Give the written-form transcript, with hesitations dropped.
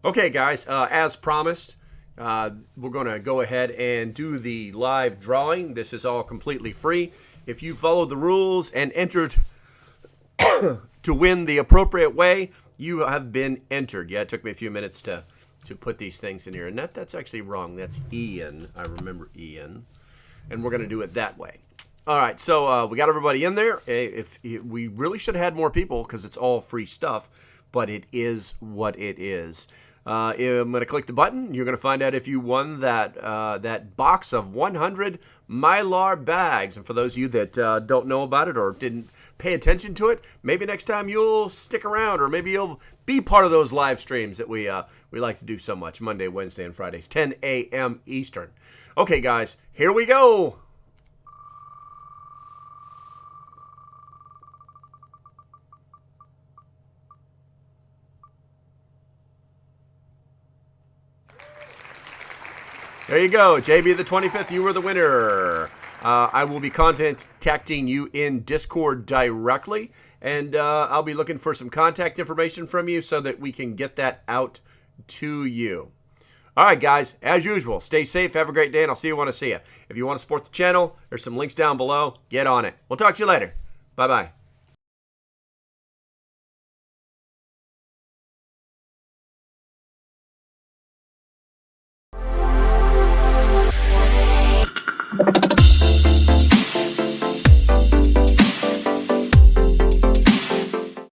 Okay, guys, as promised, we're going to go ahead and do the live drawing. This is all completely free. If you follow the rules and entered to win the appropriate way, you have been entered. Yeah, it took me a few minutes to put these things in here. And that's actually wrong. That's Ian. I remember Ian. And we're going to do it that way. All right, so we got everybody in there. We really should have had more people because it's all free stuff, but it is what it is. I'm going to click the button. You're going to find out if you won that box of 100 Mylar bags. And for those of you that don't know about it or didn't pay attention to it, maybe next time you'll stick around, or maybe you'll be part of those live streams that we like to do so much, Monday, Wednesday, and Fridays, 10 a.m. Eastern. Okay, guys, here we go. There you go, JB the 25th, you were the winner. I will be contacting you in Discord directly, and I'll be looking for some contact information from you so that we can get that out to you. All right, guys, as usual, stay safe, have a great day, and I'll see you when I see you. If you want to support the channel, there's some links down below. Get on it. We'll talk to you later. Bye-bye.